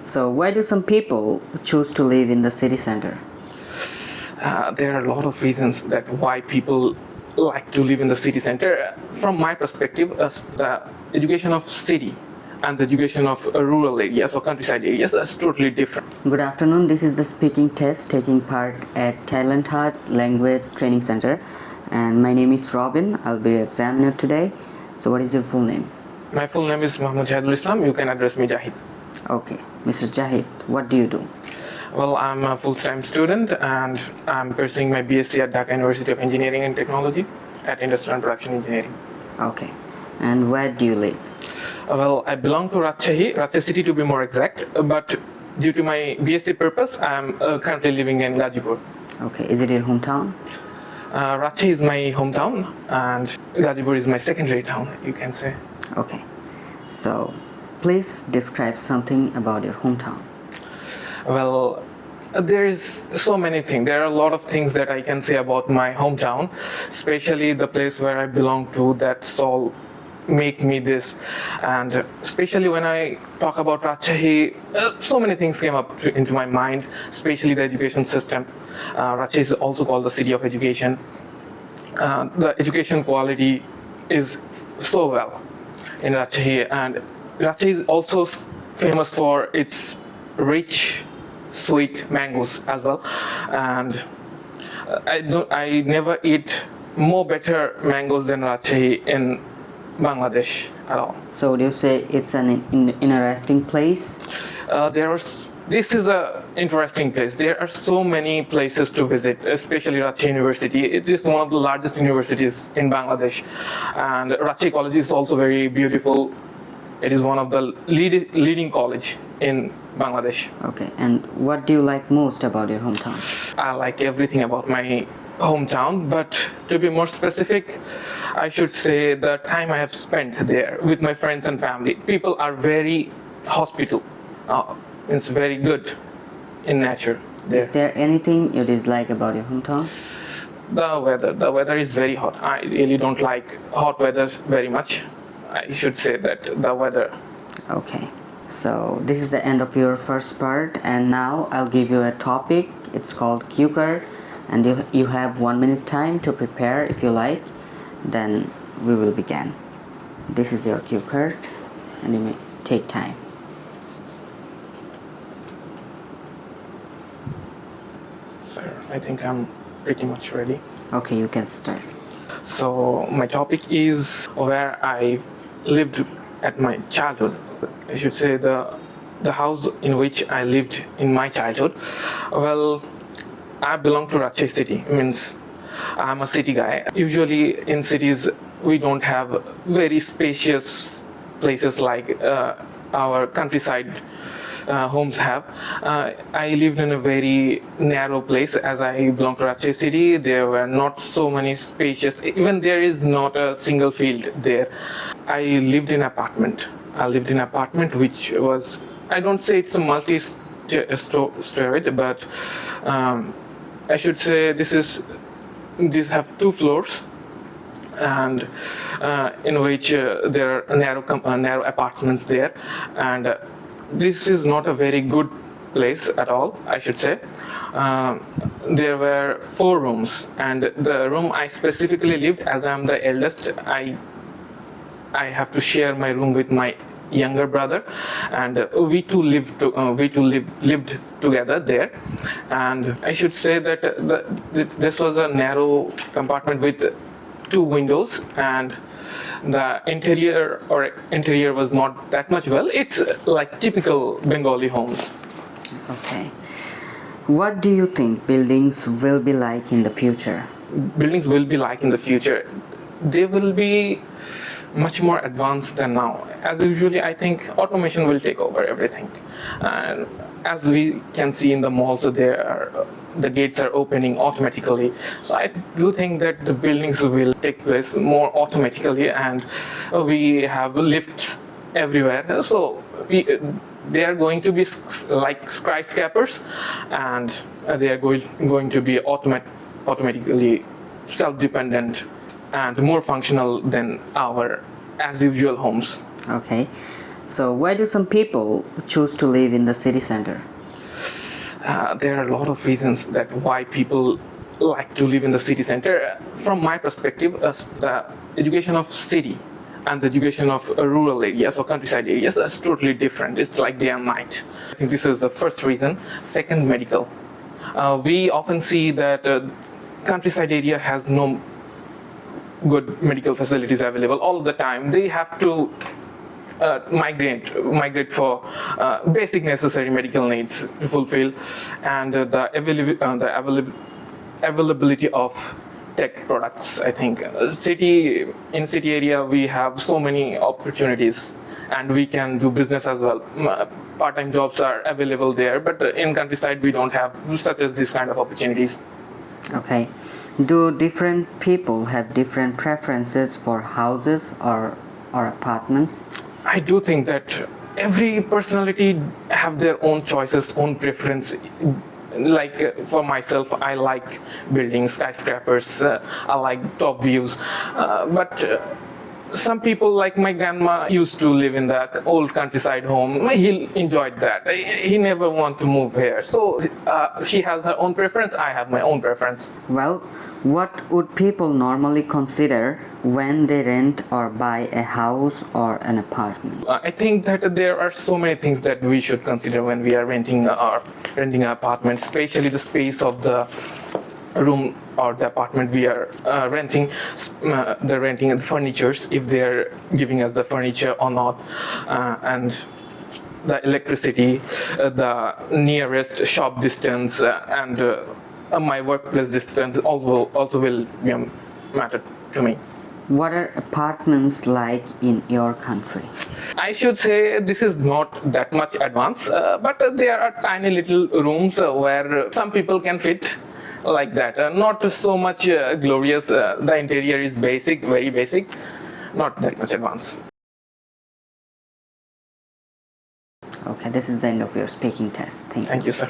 So, why do some people choose to live in the city center? There are a lot of reasons that why people like to live in the city center. From my perspective, the education of city and the education of rural areas or countryside areas is totally different. Good afternoon. This is the speaking test taking part at Talent Hut Language Training Center, and my name is Robin. I'll be your examiner today. So, what is your full name? My full name is Muhammad Jahidul Islam. You can address me Jahid. Okay, Mr. Jahid, what do you do? Well, I'm a full-time student and I'm pursuing my BSc at Dhaka University of Engineering and Technology at Industrial and Production Engineering. Okay, and where do you live? Well, I belong to Rajshahi city to be more exact, but due to my BSc purpose, I'm currently living in Gazipur. Okay, is it your hometown? Rajshahi is my hometown and Gazipur is my secondary town, you can say. Okay, so please describe something about your hometown. Well, there is so many things. There are a lot of things that I can say about my hometown, especially the place where I belong to. That's all make me this. And especially when I talk about Rajshahi, so many things came up into my mind, especially the education system. Rajshahi is also called the city of education. The education quality is so well in Rajshahi, and Rajshahi is also famous for its rich sweet mangoes as well, and I never eat more better mangoes than Rajshahi in Bangladesh at all. So, do you say it's an interesting place? This is a interesting place. There are so many places to visit, especially Rajshahi University. It is one of the largest universities in Bangladesh, and Rajshahi College is also very beautiful. It is one of the leading college in Bangladesh. Okay, and what do you like most about your hometown? I like everything about my hometown, but to be more specific, I should say the time I have spent there with my friends and family. People are very hospitable. It's very good in nature there. Is there anything you dislike about your hometown? The weather is very hot. I really don't like hot weather very much. I should say that the weather. Okay, so this is the end of your first part, and now I'll give you a topic. It's called cue card, and you have 1 minute time to prepare if you like. Then we will begin. This is your cue card, and you may take time. Sir, I think I'm pretty much ready. Okay, you can start. So my topic is where I lived at my childhood. I should say the house in which I lived in my childhood. Well, I belong to Rajshahi city. Means I'm a city guy. Usually in cities we don't have very spacious places like our countryside homes have. I lived in a very narrow place as I belong to Rajshahi city. There were not so many spacious, even there is not a single field there. I lived in apartment. I lived in apartment which was, I don't say it's a multi-storied, but I should say these have 2 floors, and in which there are narrow apartments there, and this is not a very good place at all, I should say. There were 4 rooms, and the room I specifically lived, as I'm the eldest, I have to share my room with my younger brother, and we two lived together there. And I should say that this was a narrow compartment with 2 windows, and the interior was not that much well. It's like typical Bengali homes. Okay. What do you think buildings will be like in the future? Buildings will be like in the future. They will be much more advanced than now. As usually, I think automation will take over everything. And as we can see in the malls, the gates are opening automatically. So I do think that the buildings will take place more automatically, and we have lifts everywhere. So they are going to be like skyscrapers, and they are going to be automatically self-dependent and more functional than our as usual homes. Okay. So why do some people choose to live in the city center? There are a lot of reasons that why people like to live in the city center. From my perspective, the education of city and the education of rural areas or countryside areas is totally different. It's like day and night. I think this is the first reason. Second, medical. We often see that countryside area has no good medical facilities available all the time. They have to migrate for basic necessary medical needs to fulfill, and the availability of tech products. I think in city area we have so many opportunities, and we can do business as well. Part-time jobs are available there, but in countryside we don't have such as these kind of opportunities. Okay. Do different people have different preferences for houses or apartments? I do think that every personality have their own choices, own preference. Like for myself, I like building skyscrapers. I like top views, but some people, like my grandma, used to live in the old countryside home. He enjoyed that. He never want to move here. So she has her own preference. I have my own preference. Well, what would people normally consider when they rent or buy a house or an apartment? I think that there are so many things that we should consider when we are renting an apartment, especially the space of the room or the apartment we are renting, the furnitures, if they are giving us the furniture or not, and the electricity, the nearest shop distance, and my workplace distance also will matter to me. What are apartments like in your country? I should say this is not that much advanced, but there are tiny little rooms where some people can fit like that. Not so much glorious. The interior is basic, very basic, not that much advanced. Okay, this is the end of your speaking test. Thank you. Thank you, sir.